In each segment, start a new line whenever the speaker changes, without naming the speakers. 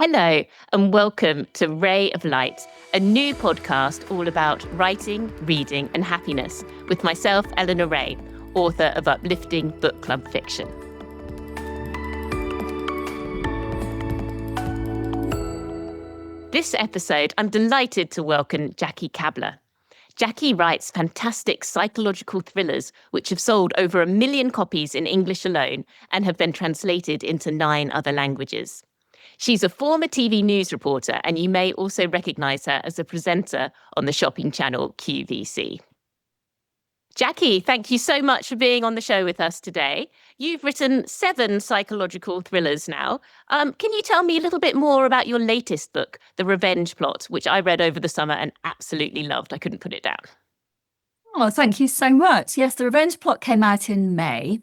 Hello, and welcome to Ray of Light, a new podcast all about writing, reading, and happiness with myself, Eleanor Ray, author of uplifting book club fiction. This episode, I'm delighted to welcome Jackie Kabler. Jackie writes fantastic psychological thrillers which have sold over 1 million copies in English alone and have been translated into 9 other languages. She's a former TV news reporter, and you may also recognise her as a presenter on the shopping channel QVC. Jackie, thank you so much for being on the show with us today. You've written 7 psychological thrillers now. Can you tell me a little bit more about your latest book, The Revenge Plot, which I read over the summer and absolutely loved? I couldn't put it down.
Oh, thank you so much. Yes, The Revenge Plot came out in May,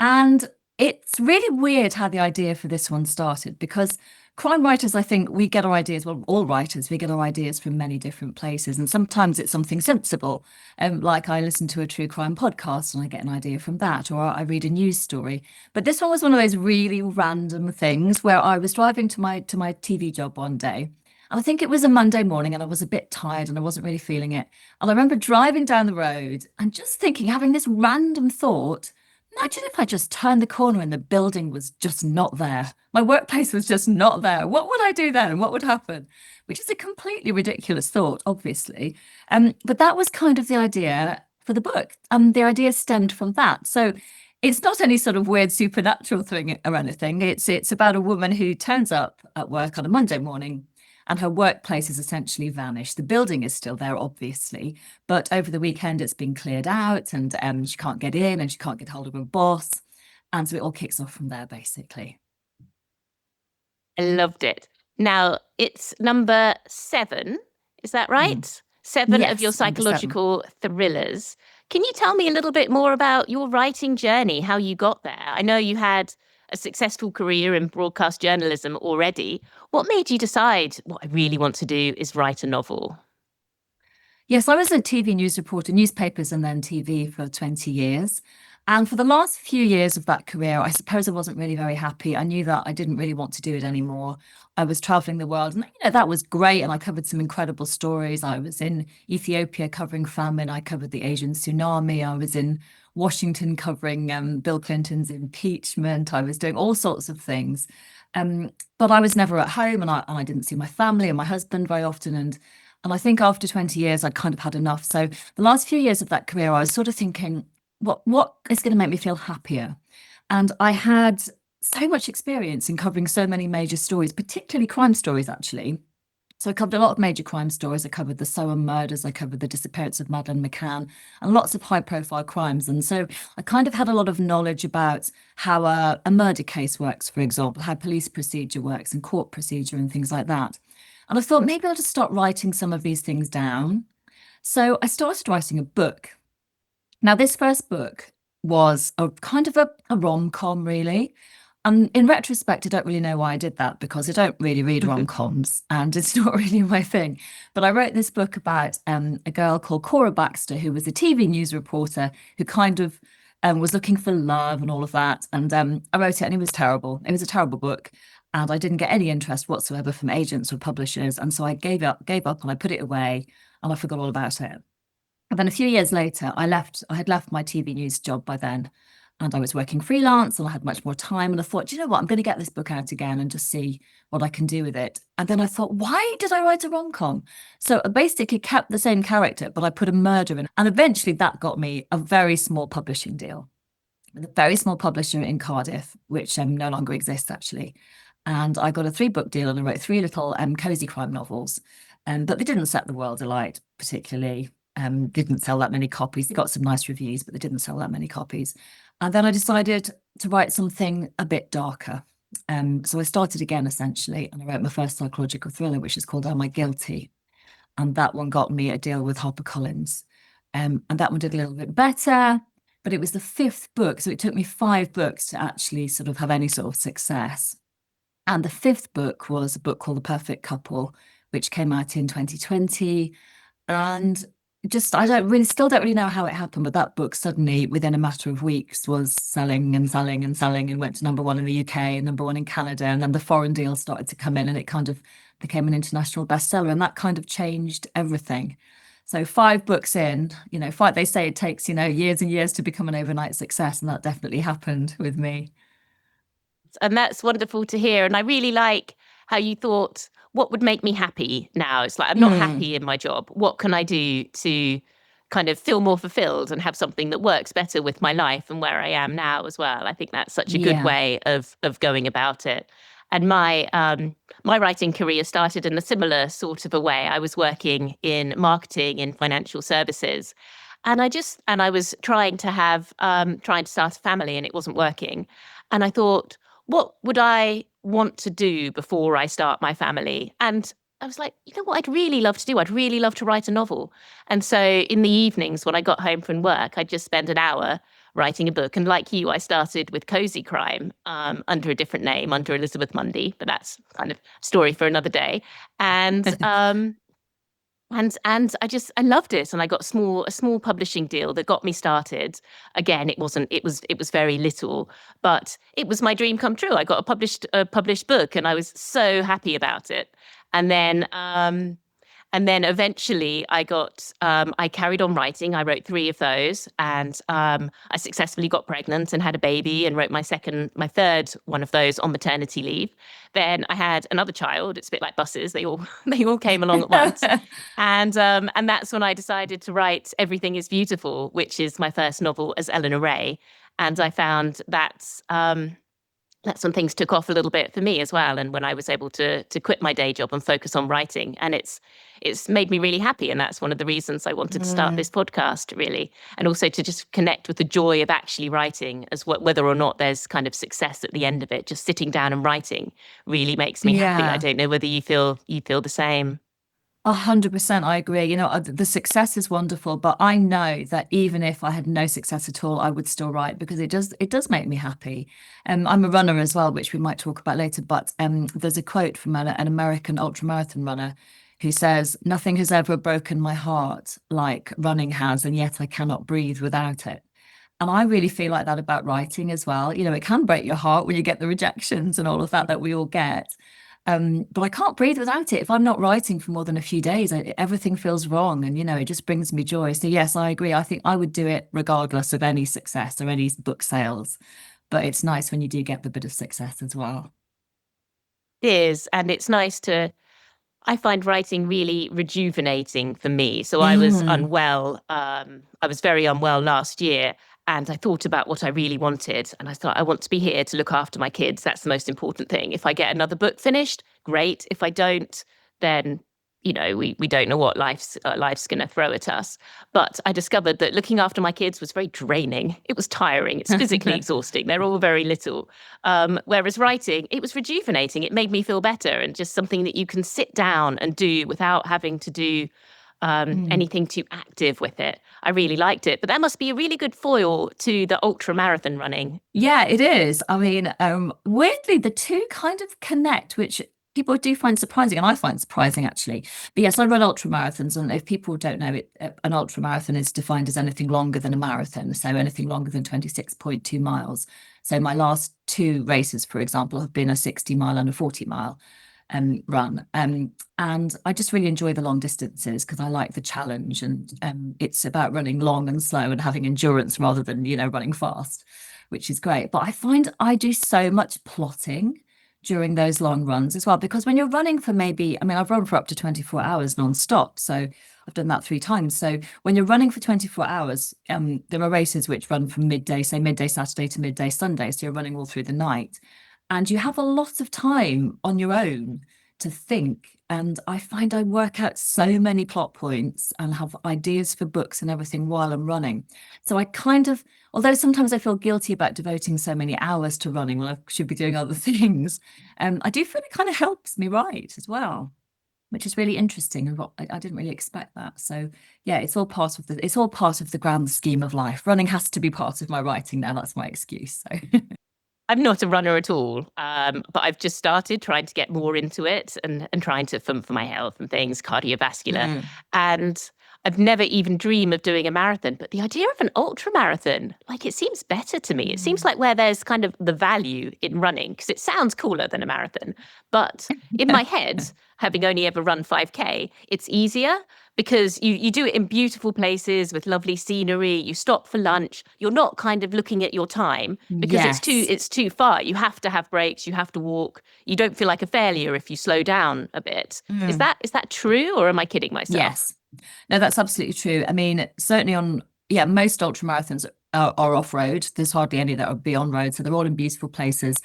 and it's really weird how the idea for this one started, because crime writers, I think we get our ideas, well, all writers, we get our ideas from many different places. And sometimes it's something sensible, like I listen to a true crime podcast and I get an idea from that, or I read a news story. But this one was one of those really random things where I was driving to my TV job one day. And I think it was a Monday morning and I was a bit tired and I wasn't really feeling it. And I remember driving down the road and just thinking, having this random thought, imagine if I just turned the corner and the building was just not there. My workplace was just not there. What would I do then? What would happen? Which is a completely ridiculous thought, obviously. But that was kind of the idea for the book. The idea stemmed from that. So it's not any sort of weird supernatural thing or anything. It's about a woman who turns up at work on a Monday morning and her workplace has essentially vanished. The building is still there, obviously, but over the weekend it's been cleared out and she can't get in and she can't get hold of her boss. And so it all kicks off from there, basically.
I loved it. Now, it's number 7, is that right? 7
Yes,
of your
number 7.
psychological thrillers. Can you tell me a little bit more about your writing journey, how you got there? I know you had a successful career in broadcast journalism already. What made you decide what I really want to do is write a novel?
Yes, I was a TV news reporter, newspapers and then TV for 20 years. And for the last few years of that career, I suppose I wasn't really very happy. I knew that I didn't really want to do it anymore. I was traveling the world and that was great. And I covered some incredible stories. I was in Ethiopia covering famine. I covered the Asian tsunami. I was in Washington covering Bill Clinton's impeachment. I was doing all sorts of things. But I was never at home and I didn't see my family and my husband very often. And I think after 20 years, I'd kind of had enough. So the last few years of that career, I was sort of thinking, what is going to make me feel happier? And I had so much experience in covering so many major stories, particularly crime stories, actually. So I covered a lot of major crime stories. I covered the Soham murders. I covered the disappearance of Madeleine McCann and lots of high-profile crimes. And so I kind of had a lot of knowledge about how a murder case works, for example, how police procedure works and court procedure and things like that. And I thought maybe I'll just start writing some of these things down. So I started writing a book. Now, this first book was a kind of a rom-com, really. And in retrospect, I don't really know why I did that because I don't really read rom-coms and it's not really my thing. But I wrote this book about a girl called Cora Baxter, who was a TV news reporter who kind of was looking for love and all of that. And I wrote it and it was terrible. It was a terrible book. And I didn't get any interest whatsoever from agents or publishers. And so I gave up and I put it away and I forgot all about it. And then a few years later, I had left my TV news job by then. And I was working freelance and I had much more time. And I thought, you know what, I'm going to get this book out again and just see what I can do with it. And then I thought, why did I write a rom-com? So I basically kept the same character, but I put a murder in. And eventually that got me a very small publishing deal with a very small publisher in Cardiff, which no longer exists, actually. And I got a 3-book deal and I wrote 3 little cozy crime novels. But they didn't set the world alight particularly. Didn't sell that many copies. They got some nice reviews, but they didn't sell that many copies. And then I decided to write something a bit darker. So I started again, essentially, and I wrote my first psychological thriller, which is called Am I Guilty? And that one got me a deal with HarperCollins. And that one did a little bit better, but it was the 5th book. So it took me 5 books to actually sort of have any sort of success. And the 5th book was a book called The Perfect Couple, which came out in 2020. And I still don't really know how it happened, but that book suddenly, within a matter of weeks, was selling and selling and selling and went to number one in the UK and number one in Canada. And then the foreign deals started to come in and it kind of became an international bestseller. And that kind of changed everything. So 5 books in, they say it takes, years and years to become an overnight success. And that definitely happened with me.
And that's wonderful to hear. And I really like how you thought, what would make me happy now? It's like, I'm not happy in my job. What can I do to kind of feel more fulfilled and have something that works better with my life and where I am now as well? I think that's such a good way of going about it. And my writing career started in a similar sort of a way. I was working in marketing in financial services. And I was trying to start a family, and it wasn't working. And I thought, what would I want to do before I start my family? And I was like, you know what I'd really love to do? I'd really love to write a novel. And so in the evenings when I got home from work, I'd just spend an hour writing a book. And like you, I started with Cozy Crime under a different name, under Elizabeth Mundy, but that's kind of a story for another day. And and I loved it, and I got a small publishing deal that got me started. Again, it was very little, but it was my dream come true. I got a published book, and I was so happy about it. And then
Mm.
eventually I carried on writing. I wrote 3 of those, and I successfully got pregnant and had a baby and wrote my third one of those on maternity leave. Then I had another child. It's a bit like buses. They all they all came along at once. And that's when I decided to write Everything is Beautiful, which is my first novel as Eleanor Ray. And I found that's when things took off a little bit for me as well, and when I was able to quit my day job and focus on writing. And it's made me really happy, and that's one of the reasons I wanted to start this podcast, really, and also to just connect with the joy of actually writing, whether or not there's kind of success at the end of it. Just sitting down and writing really makes me happy. I
Yeah.
don't know whether you feel the same.
100%, I agree. The success is wonderful, but I know that even if I had no success at all, I would still write because it does make me happy. I'm a runner as well, which we might talk about later. But there's a quote from an American ultramarathon runner who says, "Nothing has ever broken my heart like running has, and yet I cannot breathe without it." And I really feel like that about writing as well. It can break your heart when you get the rejections and all of that we all get. But I can't breathe without it. If I'm not writing for more than a few days, everything feels wrong. And, it just brings me joy. So, yes, I agree. I think I would do it regardless of any success or any book sales. But it's nice when you do get the bit of success as well.
It is, and it's nice to I find writing really rejuvenating for me. So I was
Mm.
unwell. I was very unwell last year, and I thought about what I really wanted. And I thought, I want to be here to look after my kids. That's the most important thing. If I get another book finished, great. If I don't, then we don't know what life's going to throw at us. But I discovered that looking after my kids was very draining. It was tiring. It's physically exhausting. They're all very little. Whereas writing, it was rejuvenating. It made me feel better, and just something that you can sit down and do without having to do anything too active with it. I really liked it. But that must be a really good foil to the ultra marathon running.
Yeah, it is. I mean, weirdly, the two kind of connect, which people do find surprising, and I find surprising actually. But yes, I run ultra marathons, and if people don't know it, an ultra marathon is defined as anything longer than a marathon, so anything longer than 26.2 miles. So my last 2 races, for example, have been a 60-mile and a 40-mile run. And I just really enjoy the long distances because I like the challenge, and it's about running long and slow and having endurance rather than, running fast, which is great. But I find I do so much plotting during those long runs as well, because when you're running for I've run for up to 24 hours non-stop. So I've done that 3 times. So when you're running for 24 hours, there are races which run from midday Saturday to midday Sunday. So you're running all through the night. And you have a lot of time on your own to think. And I find I work out so many plot points and have ideas for books and everything while I'm running. So I kind of, although sometimes I feel guilty about devoting so many hours to running when I should be doing other things, I do feel it kind of helps me write as well, which is really interesting. And I didn't really expect that. So yeah, it's all part of the grand scheme of life. Running has to be part of my writing now. That's my excuse. So.
I'm not a runner at all, but I've just started trying to get more into it and trying to, for my health and things, cardiovascular.
Mm.
And I've never even dreamed of doing a marathon, but the idea of an ultra marathon, like it seems better to me. It seems like where there's kind of the value in running because it sounds cooler than a marathon. But in my head, having only ever run 5K, it's easier because you do it in beautiful places with lovely scenery. You stop for lunch. You're not kind of looking at your time because
Yes.
it's too far. You have to have breaks. You have to walk. You don't feel like a failure if you slow down a bit.
Mm.
Is that true, or am I kidding myself?
Yes. No, that's absolutely true. I mean, certainly on, yeah, most ultra marathons are off road. There's hardly any that are beyond road. So they're all in beautiful places.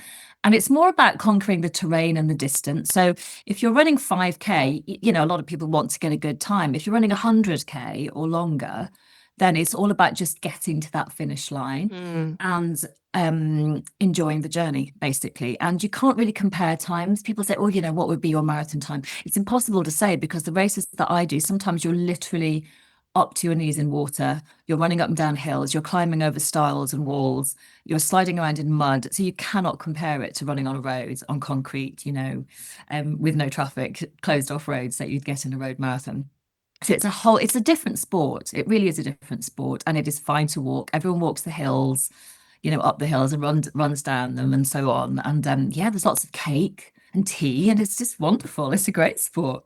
And it's more about conquering the terrain and the distance. So if you're running 5K, you know, a lot of people want to get a good time. If you're running 100K or longer, then it's all about just getting to that finish line
Mm.
and enjoying the journey, basically. And you can't really compare times. People say, oh, you know, what would be your marathon time? It's impossible to say because the races that I do, sometimes you're literally up to your knees in water. You're running up and down hills. You're climbing over stiles and walls. You're sliding around in mud. So you cannot compare it to running on a road, on concrete, you know, with no traffic, closed off roads that you'd get in a road marathon. So it's a different sport. It really is a different sport, and it is fine to walk. Everyone walks the hills, you know, up the hills and runs down them and so on. And yeah, there's lots of cake and tea, and it's just wonderful. It's a great sport.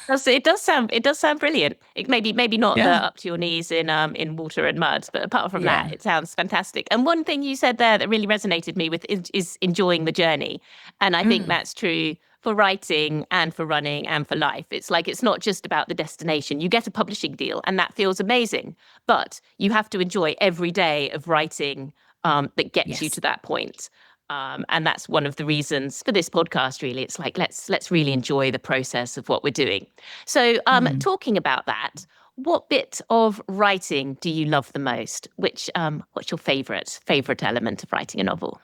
It does sound brilliant. It maybe not the
Yeah,
up to your knees in water and mud, but apart from that,
yeah.
it sounds fantastic. And one thing you said there that really resonated me with is enjoying the journey. And I think
Mm,
that's true for writing and for running and for life. It's like it's not just about the destination. You get a publishing deal and that feels amazing, but you have to enjoy every day of writing that gets you
yes.
to that point. And that's one of the reasons for this podcast, really. It's like let's really enjoy the process of what we're doing. So,
Mm.
talking about that, what bit of writing do you love the most? What's your favorite element of writing a novel?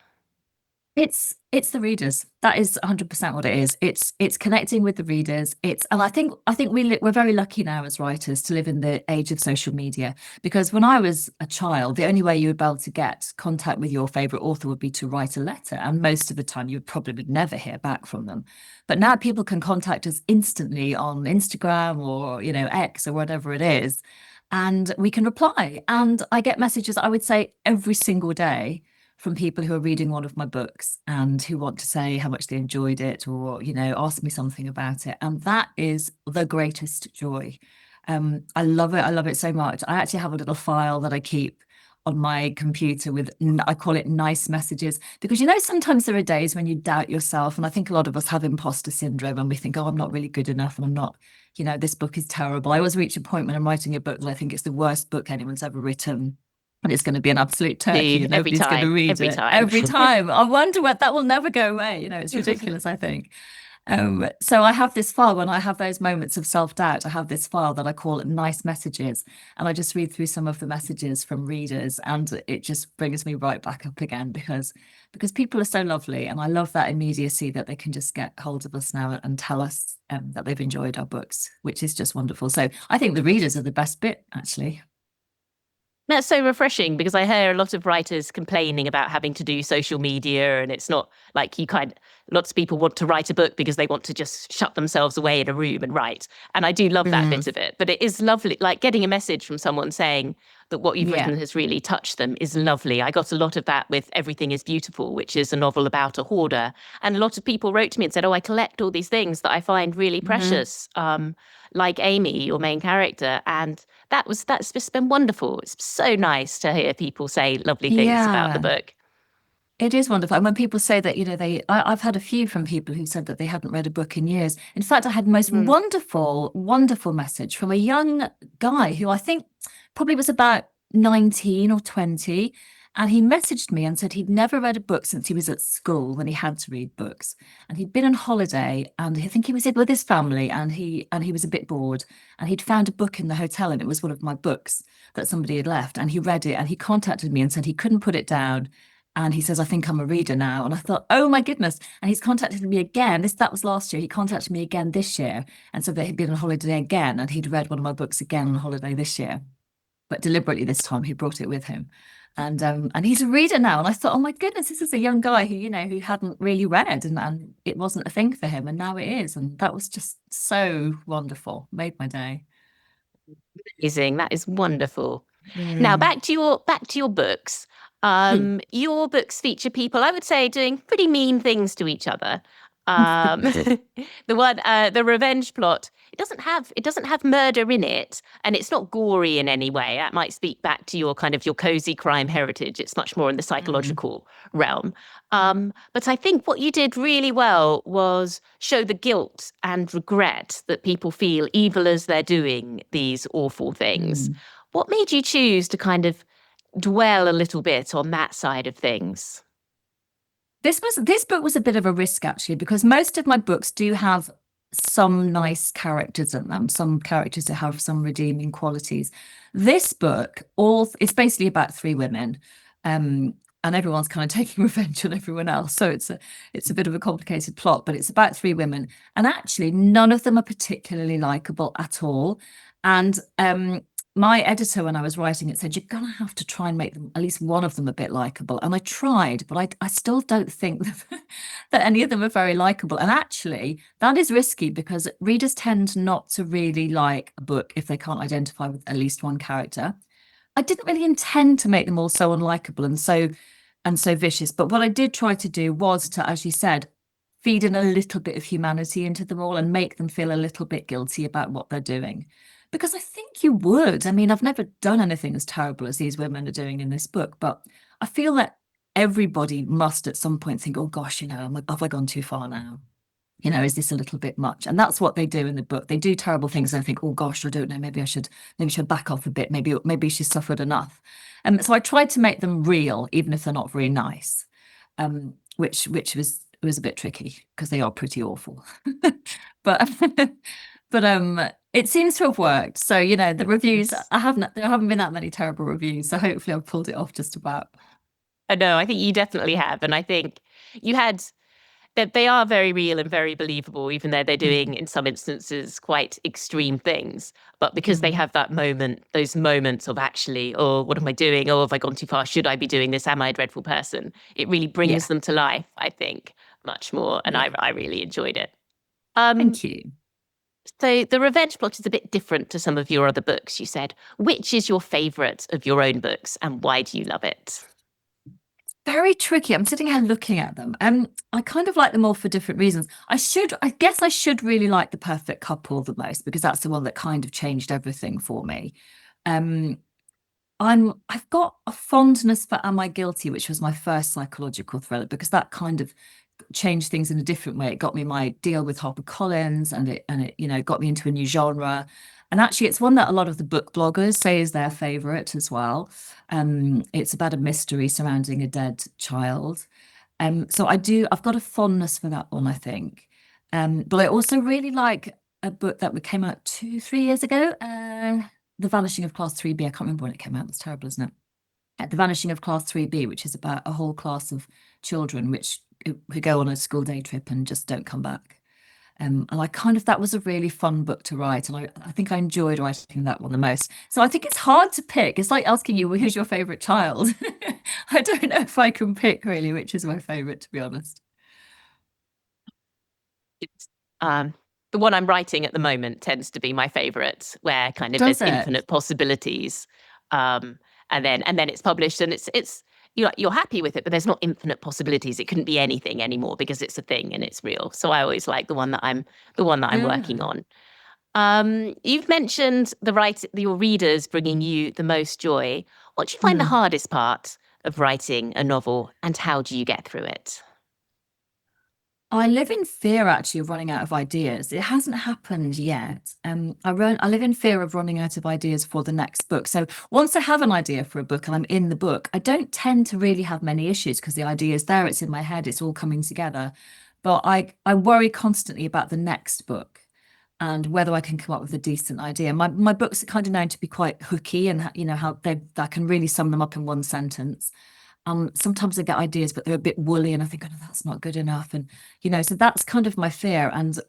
It's the readers. That is 100% what it is. It's connecting with the readers. And I think we're very lucky now as writers to live in the age of social media, because when I was a child, the only way you would be able to get contact with your favorite author would be to write a letter, and most of the time you would probably never hear back from them. But now people can contact us instantly on Instagram or, you know, X or whatever it is, and we can reply. And I get messages, I would say, every single day from people who are reading one of my books and who want to say how much they enjoyed it, or, you know, ask me something about it. And that is the greatest joy. I love it. I love it so much. I actually have a little file that I keep on my computer with, I call it nice messages, because, you know, sometimes there are days when you doubt yourself. And I think a lot of us have imposter syndrome and we think, oh, I'm not really good enough and I'm not, you know, this book is terrible. I always reach a point when I'm writing a book that I think it's the worst book anyone's ever written, and it's going to be an absolute turkey and nobody's going to read
Every
it
time.
every time. I wonder what that will never go away. You know, it's ridiculous, I think. So I have this file. When I have those moments of self-doubt, I have this file that I call nice messages. And I just read through some of the messages from readers, and it just brings me right back up again because people are so lovely. And I love that immediacy that they can just get hold of us now and tell us that they've enjoyed our books, which is just wonderful. So I think the readers are the best bit, actually.
That's so refreshing because I hear a lot of writers complaining about having to do social media, and it's not like lots of people want to write a book because they want to just shut themselves away in a room and write. And I do love that
Mm,
bit of it, but it is lovely. Like getting a message from someone saying that what you've
yeah.
written has really touched them is lovely. I got a lot of that with Everything is Beautiful, which is a novel about a hoarder. And a lot of people wrote to me and said, oh, I collect all these things that I find really
Mhm.
precious. Like Amy, your main character. And that's just been wonderful. It's so nice to hear people say lovely things about the
Yeah,
book.
it is wonderful. And when people say that, you know, I've had a few from people who said that they hadn't read a book in years. In fact, I had the most
Mm.
wonderful, wonderful message from a young guy who I think probably was about 19 or 20. And he messaged me and said he'd never read a book since he was at school when he had to read books. And he'd been on holiday, and I think he was in with his family, and he was a bit bored. And he'd found a book in the hotel, and it was one of my books that somebody had left. And he read it, and he contacted me and said he couldn't put it down, and he says, I think I'm a reader now. And I thought, oh my goodness. And he's contacted me again. That was last year. He contacted me again this year and said that he'd been on holiday again, and he'd read one of my books again on holiday this year. But deliberately this time he brought it with him. And he's a reader now. And I thought, oh my goodness, this is a young guy who, you know, who hadn't really read, and it wasn't a thing for him. And now it is. And that was just so wonderful. Made my day.
Amazing. That is wonderful. Now
Yeah.
back to your books. Your books feature people, I would say, doing pretty mean things to each other. The revenge plot, it doesn't have murder in it, and it's not gory in any way. That might speak back to your kind of your cozy crime heritage. It's much more in the
Mm.
psychological realm. But I think what you did really well was show the guilt and regret that people feel evil as they're doing these awful things.
Mm.
What made you choose to kind of dwell a little bit on that side of things?
This book was a bit of a risk actually, because most of my books do have some nice characters in them, some characters that have some redeeming qualities. This book, all it's basically about three women, and everyone's kind of taking revenge on everyone else. So it's a bit of a complicated plot, but it's about three women, and actually none of them are particularly likable at all. And my editor, when I was writing it, said, you're going to have to try and make them, at least one of them, a bit likable. And I tried, but I still don't think that any of them are very likable. And actually, that is risky because readers tend not to really like a book if they can't identify with at least one character. I didn't really intend to make them all so unlikable and so vicious. But what I did try to do was to, as you said, feed in a little bit of humanity into them all and make them feel a little bit guilty about what they're doing. Because I think you would. I mean, I've never done anything as terrible as these women are doing in this book, but I feel that everybody must at some point think, oh gosh, have I gone too far now? Is this a little bit much? And that's what they do in the book. They do terrible things and I think, oh gosh, I don't know, maybe I should back off a bit. Maybe she's suffered enough. So I tried to make them real, even if they're not very nice. Which was a bit tricky because they are pretty awful. But but it seems to have worked. So, the reviews, there haven't been that many terrible reviews. So hopefully I've pulled it off just about.
I know, I think you definitely have. And I think you had that they are very real and very believable, even though they're doing,
Mm,
in some instances, quite extreme things. But because they
mm,
have that moment, those moments of actually, oh, what am I doing? Oh, have I gone too far? Should I be doing this? Am I a dreadful person? It really brings
yeah,
them to life, I think, much more. And I,
yeah.
I really enjoyed it. Um,
Thank you.
so the revenge plot is a bit different to some of your other books, you said. Which is your favorite of your own books and why do you love it?
Very tricky. I'm sitting here looking at them. I kind of like them all for different reasons. I guess I should really like The Perfect Couple the most because that's the one that kind of changed everything for me. Um, I've got a fondness for Am I Guilty, which was my first psychological thriller, because that kind of changed things in a different way. It got me my deal with HarperCollins and it got me into a new genre. And actually it's one that a lot of the book bloggers say is their favorite as well. It's about a mystery surrounding a dead child. So I've got a fondness for that one, I think. But I also really like a book that came out 2, 3 years ago, The Vanishing of Class 3B. I can't remember when it came out. That's terrible, isn't it? The Vanishing of Class 3B, which is about a whole class of children who go on a school day trip and just don't come back. And that was a really fun book to write, and I think I enjoyed writing that one the most. So I think it's hard to pick. It's like asking you, well, who's your favorite child? I don't know if I can pick really which is my favorite, to be honest.
It's, um, the one I'm writing at the moment tends to be my favorite, where kind of
Does
there's
it?
infinite possibilities, um, and then it's published, and it's you're happy with it, but there's not infinite possibilities. It couldn't be anything anymore because it's a thing and it's real. So I always like the one that I'm working
Yeah.
on. You've mentioned your readers bringing you the most joy. What do you find the
Hmm.
hardest part of writing a novel, and how do you get through it?
I live in fear actually of running out of ideas. It hasn't happened yet. I live in fear of running out of ideas for the next book. So once I have an idea for a book and I'm in the book, I don't tend to really have many issues because the idea is there, it's in my head, it's all coming together. But I worry constantly about the next book and whether I can come up with a decent idea. My books are kind of known to be quite hooky and how I can really sum them up in one sentence. Sometimes I get ideas, but they're a bit woolly, and I think, oh, no, that's not good enough. And so that's kind of my fear. And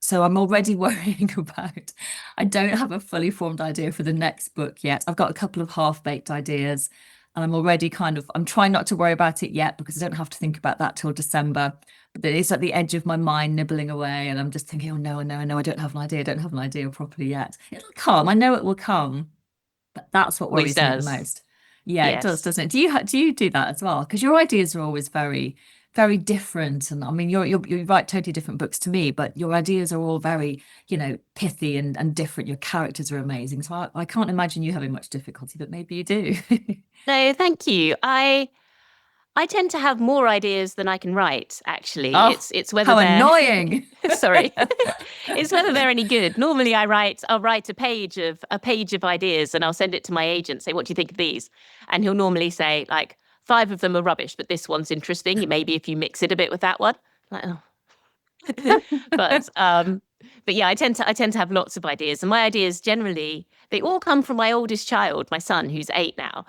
so I'm already worrying about. I don't have a fully formed idea for the next book yet. I've got a couple of half-baked ideas, And I'm already I'm trying not to worry about it yet because I don't have to think about that till December. But it's at the edge of my mind nibbling away. And I'm just thinking, oh no, no, no, I don't have an idea. I don't have an idea properly yet. It'll come. I know it will come. But that's what
Always
worries me the
does.
most. Yeah, it does,
Yes.
doesn't it? Do you do that as well? Because your ideas are always very, very different. And I mean, you write totally different books to me, but your ideas are all very, pithy and different. Your characters are amazing. So I can't imagine you having much difficulty, but maybe you do.
No, thank you. I tend to have more ideas than I can write, actually.
Oh,
It's whether
how
they're
annoying.
sorry. It's whether they're any good. Normally I'll write a page of ideas and I'll send it to my agent, say, what do you think of these? And he'll normally say, like, 5 of them are rubbish, but this one's interesting. Maybe if you mix it a bit with that one. Like, oh. but yeah, I tend to have lots of ideas, and my ideas generally they all come from my oldest child, my son, who's 8 now.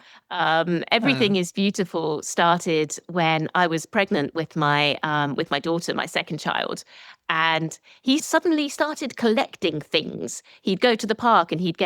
Everything
Oh.
is Beautiful started when I was pregnant with my daughter, my second child, and he suddenly started collecting things. He'd go to the park and he'd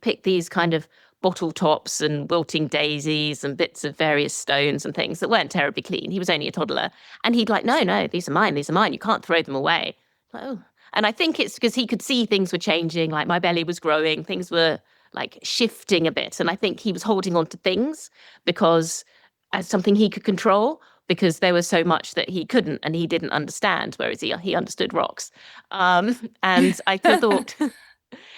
pick these kind of bottle tops and wilting daisies and bits of various stones and things that weren't terribly clean. He was only a toddler. And he'd like, no, no, these are mine. These are mine. You can't throw them away. Like, oh. And I think it's because he could see things were changing, like my belly was growing, things were like shifting a bit. And I think he was holding on to things because as something he could control, because there was so much that he couldn't and he didn't understand, whereas he understood rocks. And I thought,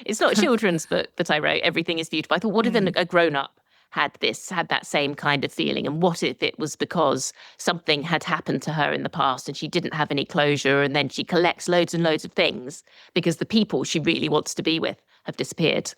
it's not a children's book that I wrote, Everything is Beautiful. I thought, what if
Mm.
a grown up had that same kind of feeling? And what if it was because something had happened to her in the past and she didn't have any closure, and then she collects loads and loads of things because the people she really wants to be with have disappeared.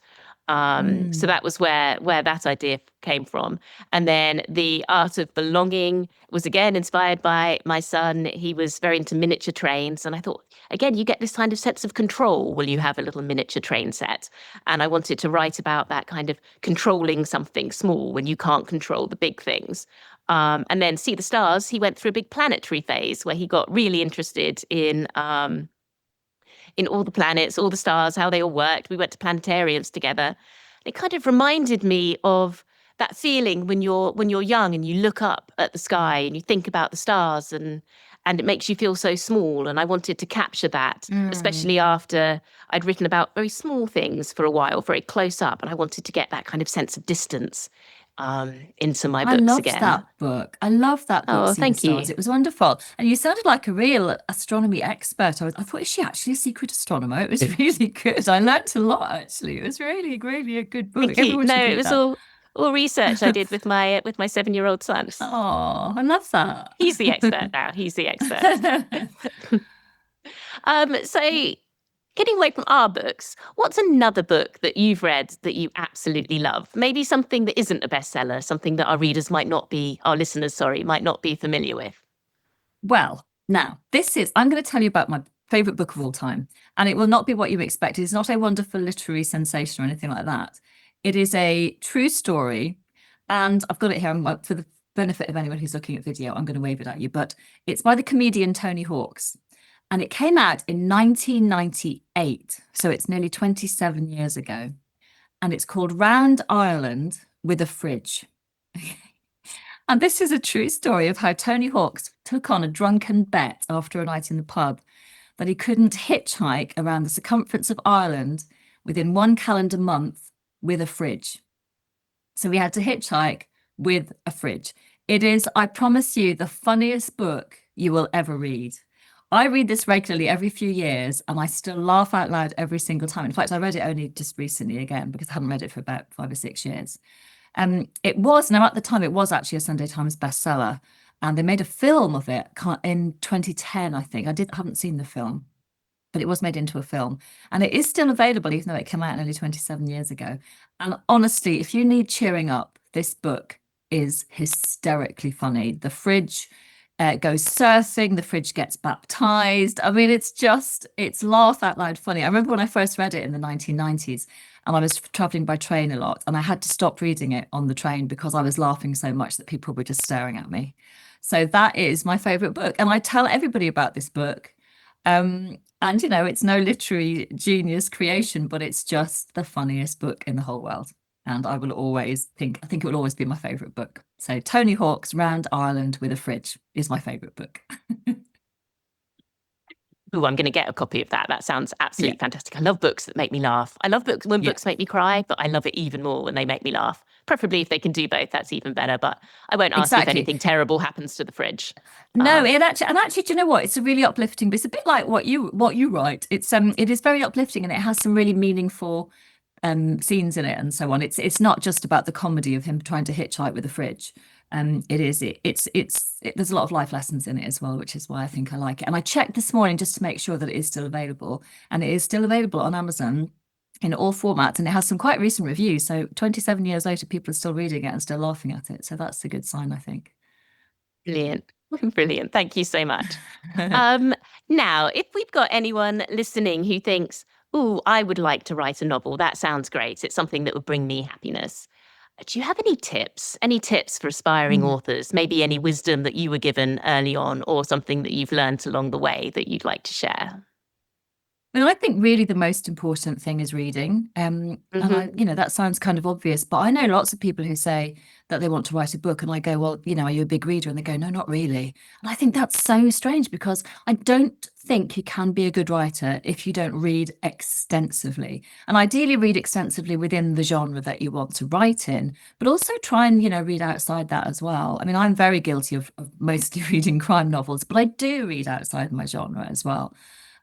So
Mm.
that was where that idea came from. And then The Art of Belonging was again inspired by my son. He was very into miniature trains. And I thought, again, you get this kind of sense of control when you have a little miniature train set. And I wanted to write about that kind of controlling something small when you can't control the big things. And then See the Stars, he went through a big planetary phase where he got really interested in all the planets, all the stars, how they all worked. We went to planetariums together. It kind of reminded me of that feeling when you're young and you look up at the sky and you think about the stars, and it makes you feel so small. And I wanted to capture that,
Mm.
especially after I'd written about very small things for a while, very close up, and I wanted to get that kind of sense of distance into my
I
books
loved
again.
that book. I love that book,
Oh,
See the
thank
Stars.
you.
It was wonderful. And you sounded like a real astronomy expert. I thought, is she actually a secret astronomer? It was really good. I learnt a lot, actually. It was really, really a good book.
Thank you.
Everyone
No,
should
it
read
was
that.
all research I did with my 7-year-old son.
Oh, I love that.
He's the expert now. He's the expert. So getting away from our books, what's another book that you've read that you absolutely love? Maybe something that isn't a bestseller, something that our listeners, sorry, might not be familiar with.
Well, now, I'm going to tell you about my favorite book of all time, and it will not be what you expect. It's not a wonderful literary sensation or anything like that. It is a true story, and I've got it here for the benefit of anyone who's looking at video. I'm going to wave it at you, but it's by the comedian Tony Hawks, and it came out in 1998, so it's nearly 27 years ago, and it's called Round Ireland with a Fridge. And this is a true story of how Tony Hawks took on a drunken bet after a night in the pub that he couldn't hitchhike around the circumference of Ireland within one calendar month with a fridge. So we had to hitchhike with a fridge. It is, I promise you, the funniest book you will ever read. I read this regularly every few years, and I still laugh out loud every single time. In fact, I read it only just recently again because I haven't read it for about 5 or 6 years. Now at the time, it was actually a Sunday Times bestseller, and they made a film of it in 2010, I think. Haven't seen the film, but it was made into a film, and it is still available, even though it came out nearly 27 years ago. And honestly, if you need cheering up, this book is hysterically funny. The fridge goes surfing, the fridge gets baptized. I mean, it's laugh out loud funny. I remember when I first read it in the 1990s, and I was traveling by train a lot, and I had to stop reading it on the train because I was laughing so much that people were just staring at me. So that is my favorite book, and I tell everybody about this book. And it's no literary genius creation, but it's just the funniest book in the whole world. And I think it will always be my favorite book. So Tony Hawk's Round Ireland with a Fridge is my favorite book.
Oh, I'm going to get a copy of that. That sounds absolutely
Yeah.
fantastic. I love books that make me laugh. I love books when
Yeah.
books make me cry, but I love it even more when they make me laugh. Preferably if they can do both, that's even better. But I won't ask you if
Exactly.
anything terrible happens to the fridge.
No, it actually, do you know what? It's a really uplifting, but it's a bit like what you write. It is very uplifting, and it has some really meaningful scenes in it and so on. It's not just about the comedy of him trying to hitchhike with a fridge. There's a lot of life lessons in it as well, which is why I think I like it. And I checked this morning just to make sure that it is still available, and it is still available on Amazon in all formats, and it has some quite recent reviews. So 27 years later, people are still reading it and still laughing at it. So that's a good sign, I think.
Brilliant. Brilliant. Thank you so much. Now, if we've got anyone listening who thinks, oh, I would like to write a novel, that sounds great. It's something that would bring me happiness. Do you have any tips? Any tips for aspiring
Mm.
authors? Maybe any wisdom that you were given early on or something that you've learned along the way that you'd like to share?
I think really the most important thing is reading. And that sounds kind of obvious, but I know lots of people who say that they want to write a book, and I go, well, are you a big reader? And they go, no, not really. And I think that's so strange, because I don't think you can be a good writer if you don't read extensively. And ideally read extensively within the genre that you want to write in, but also try and, read outside that as well. I mean, I'm very guilty of mostly reading crime novels, but I do read outside my genre as well.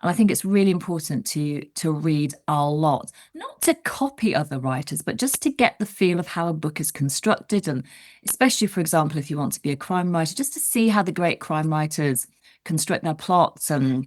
And I think it's really important to read a lot, not to copy other writers, but just to get the feel of how a book is constructed. And especially, for example, if you want to be a crime writer, just to see how the great crime writers construct their plots, and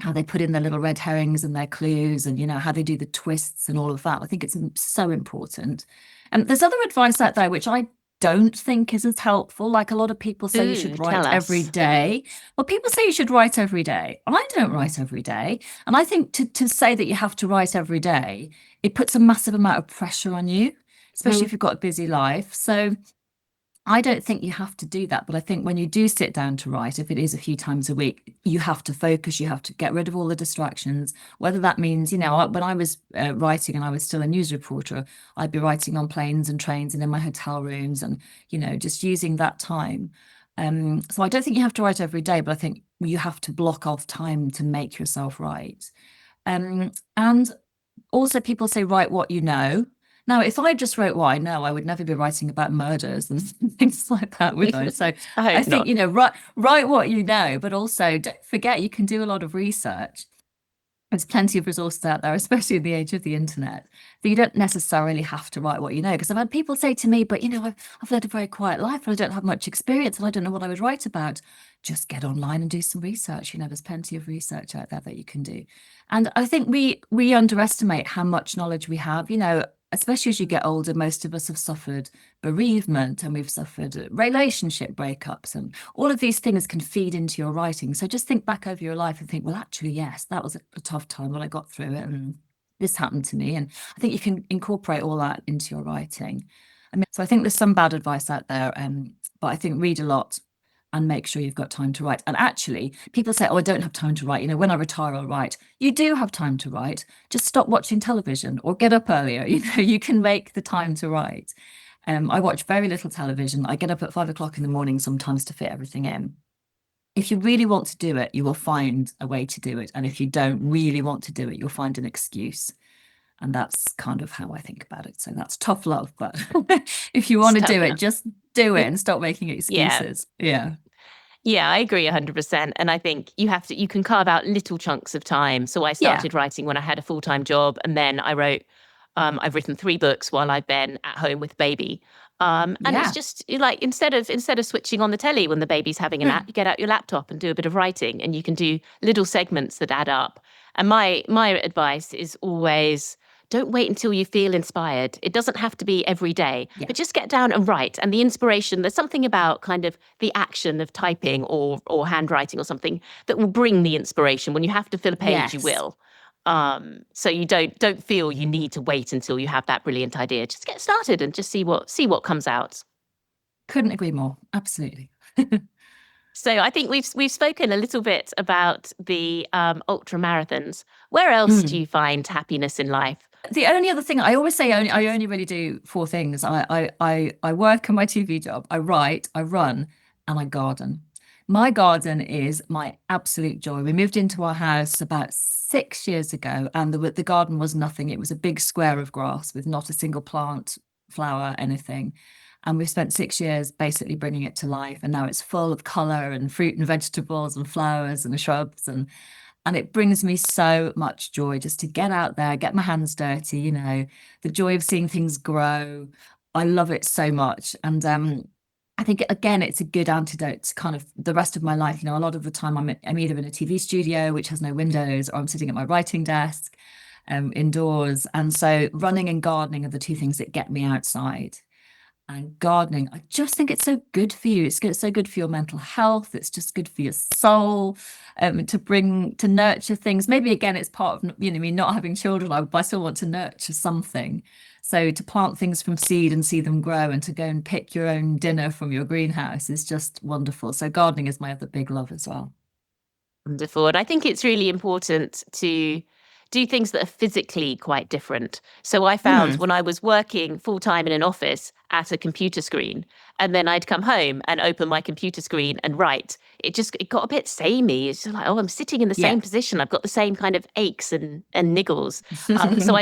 how they put in their little red herrings and their clues, and how they do the twists and all of that. I think it's so important. And there's other advice out there which I don't think is as helpful. Like, a lot of people say you should
Ooh,
write
tell
every
us.
day. Well, people say you should write every day. I don't write every day. And I think to say that you have to write every day, it puts a massive amount of pressure on you, especially if you've got a busy life. So I don't think you have to do that, but I think when you do sit down to write, if it is a few times a week, you have to focus, you have to get rid of all the distractions, whether that means, when I was writing and I was still a news reporter, I'd be writing on planes and trains and in my hotel rooms, and, just using that time. So I don't think you have to write every day, but I think you have to block off time to make yourself write. And also, people say, write what you know. Now, if I just wrote what I know, I would never be writing about murders and things like that, would I? So
I
I
hope
think,
not.
write what you know, but also don't forget you can do a lot of research. There's plenty of resources out there, especially in the age of the internet. So you don't necessarily have to write what you know. Because I've had people say to me, but I've led a very quiet life and I don't have much experience and I don't know what I would write about. Just get online and do some research. There's plenty of research out there that you can do. And I think we underestimate how much knowledge we have. Especially as you get older, most of us have suffered bereavement, and we've suffered relationship breakups, and all of these things can feed into your writing. So just think back over your life and think, well, actually, yes, that was a tough time, but I got through it, and this happened to me. And I think you can incorporate all that into your writing. So I think there's some bad advice out there, but I think read a lot and make sure you've got time to write. And actually, people say, oh, I don't have time to write. When I retire, I'll write. You do have time to write. Just stop watching television or get up earlier. You can make the time to write. I watch very little television. I get up at 5 o'clock in the morning sometimes to fit everything in. If you really want to do it, you will find a way to do it. And if you don't really want to do it, you'll find an excuse. And that's kind of how I think about it. So that's tough love. But if you want to do it, just do it and stop making
Yeah.
excuses. Yeah.
Yeah, I agree 100%. And I think you can carve out little chunks of time. So I
Yeah.
started writing when I had a full-time job, and then I've written 3 books while I've been at home with baby. And it's
Yeah.
just like, instead of switching on the telly when the baby's having a nap, you get out your laptop and do a bit of writing, and you can do little segments that add up. And my advice is always, don't wait until you feel inspired. It doesn't have to be every day,
Yeah.
but just get down and write. And the inspiration, there's something about kind of the action of typing or handwriting or something that will bring the inspiration. When you have to fill a page, you
Yes.
will. So you don't feel you need to wait until you have that brilliant idea. Just get started and just see what comes out.
Couldn't agree more. Absolutely.
So I think we've spoken a little bit about the ultra marathons. Where else do you find happiness in life?
The only other thing I always say, I only really do four things. I work on my TV job, I write, I run, and I garden. My garden is my absolute joy. We moved into our house about 6 years ago, and the garden was nothing. It was a big square of grass with not a single plant, flower, anything. And we've spent 6 years basically bringing it to life. And now it's full of color and fruit and vegetables and flowers and shrubs. And it brings me so much joy just to get out there, get my hands dirty, the joy of seeing things grow. I love it so much. And I think, again, it's a good antidote to kind of the rest of my life. A lot of the time I'm either in a TV studio, which has no windows, or I'm sitting at my writing desk indoors. And so running and gardening are the two things that get me outside. And gardening, I just think it's so good for you. It's so good for your mental health. It's just good for your soul, to nurture things. Maybe again, it's part of me not having children. I still want to nurture something. So to plant things from seed and see them grow, and to go and pick your own dinner from your greenhouse is just wonderful. So gardening is my other big love as well.
Wonderful. And I think it's really important to do things that are physically quite different. So I found when I was working full time in an office at a computer screen, and then I'd come home and open my computer screen and write, it got a bit samey. It's just like, oh, I'm sitting in the same position. I've got the same kind of aches and niggles. So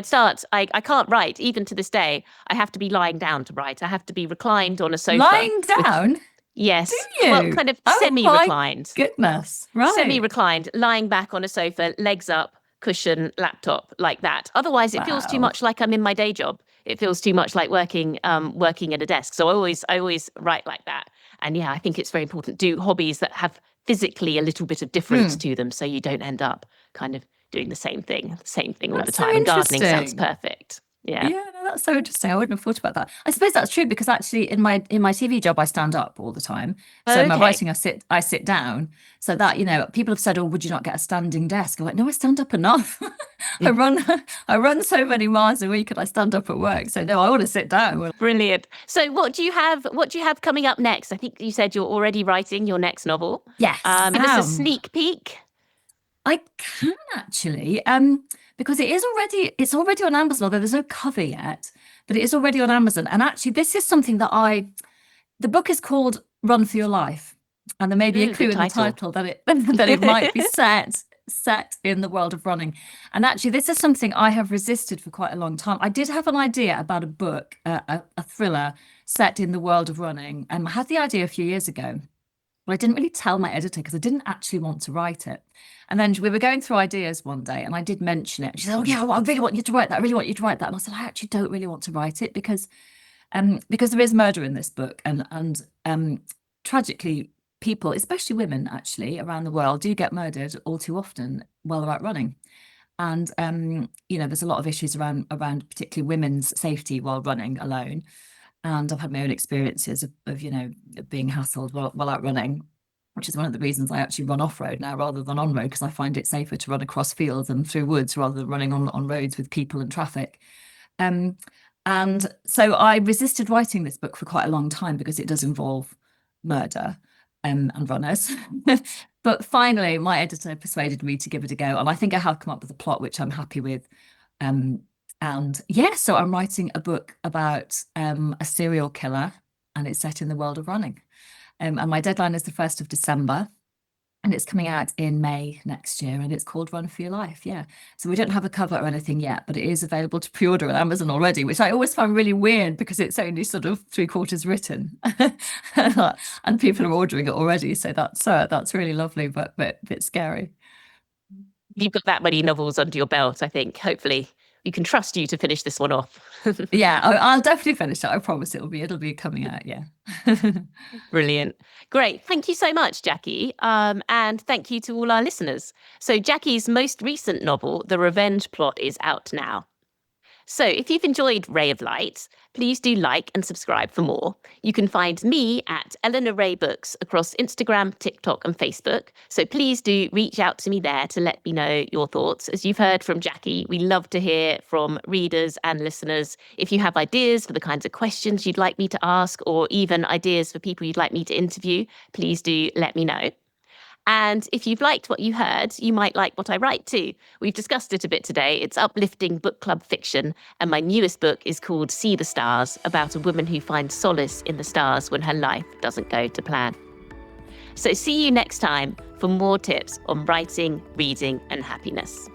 I can't write, even to this day. I have to be lying down to write. I have to be reclined on a sofa.
Lying down?
Yes.
Do you?
Well, kind of
Oh,
semi-reclined.
Goodness. Right.
Semi-reclined, lying back on a sofa, legs up, cushion, laptop, like that. Otherwise, it feels too much like I'm in my day job. It feels too much like working at a desk. So I always write like that. And yeah, I think it's very important. Do hobbies that have physically a little bit of difference to them, so you don't end up kind of doing the same thing all the time. And gardening sounds perfect. Yeah.
Yeah, no, that's so interesting. I wouldn't have thought about that. I suppose that's true, because actually in my TV job I stand up all the time. So in my writing I sit down. So that, people have said, "Oh, would you not get a standing desk?" I'm like, no, I stand up enough. I run so many miles a week, and I stand up at work. So no, I want to sit down.
Brilliant. So what do you have coming up next? I think you said you're already writing your next novel.
Yes.
Give us a sneak peek.
I can actually, because it's already on Amazon, although there's no cover yet, but it is already on Amazon. And actually, this is something that the book is called Run for Your Life. And there may be a clue in the title that it might be set in the world of running. And actually, this is something I have resisted for quite a long time. I did have an idea about a book, a thriller set in the world of running. And I had the idea a few years ago, but I didn't really tell my editor because I didn't actually want to write it. And then we were going through ideas one day, and I did mention it. She said, "Oh yeah, well, I really want you to write that. I really want you to write that." And I said, "I actually don't really want to write it because there is murder in this book, and tragically, people, especially women, actually around the world, do get murdered all too often while they're out running." And there's a lot of issues around particularly women's safety while running alone. And I've had my own experiences of being hassled while out running, which is one of the reasons I actually run off-road now rather than on-road, because I find it safer to run across fields and through woods rather than running on roads with people and traffic. And so I resisted writing this book for quite a long time because it does involve murder and runners. But finally, my editor persuaded me to give it a go. And I think I have come up with a plot which I'm happy with. And yeah, so I'm writing a book about a serial killer, and it's set in the world of running. And my deadline is the 1st of December, and it's coming out in May next year, and it's called Run for Your Life. Yeah. So we don't have a cover or anything yet, but it is available to pre-order on Amazon already, which I always find really weird because it's only sort of 3/4 written and people are ordering it already. So that's really lovely, but a bit scary.
You've got that many novels under your belt, I think. Hopefully we can trust you to finish this one off.
Yeah, I'll definitely finish it. I promise it'll be coming out. Yeah.
Brilliant. Great. Thank you so much, Jackie. And thank you to all our listeners. So Jackie's most recent novel, The Revenge Plot, is out now. So if you've enjoyed Ray of Light, please do like and subscribe for more. You can find me at Eleanor Ray Books across Instagram, TikTok and Facebook. So please do reach out to me there to let me know your thoughts. As you've heard from Jackie, we love to hear from readers and listeners. If you have ideas for the kinds of questions you'd like me to ask, or even ideas for people you'd like me to interview, please do let me know. And if you've liked what you heard, you might like what I write too. We've discussed it a bit today. It's uplifting book club fiction. And my newest book is called See the Stars, about a woman who finds solace in the stars when her life doesn't go to plan. So see you next time for more tips on writing, reading, and happiness.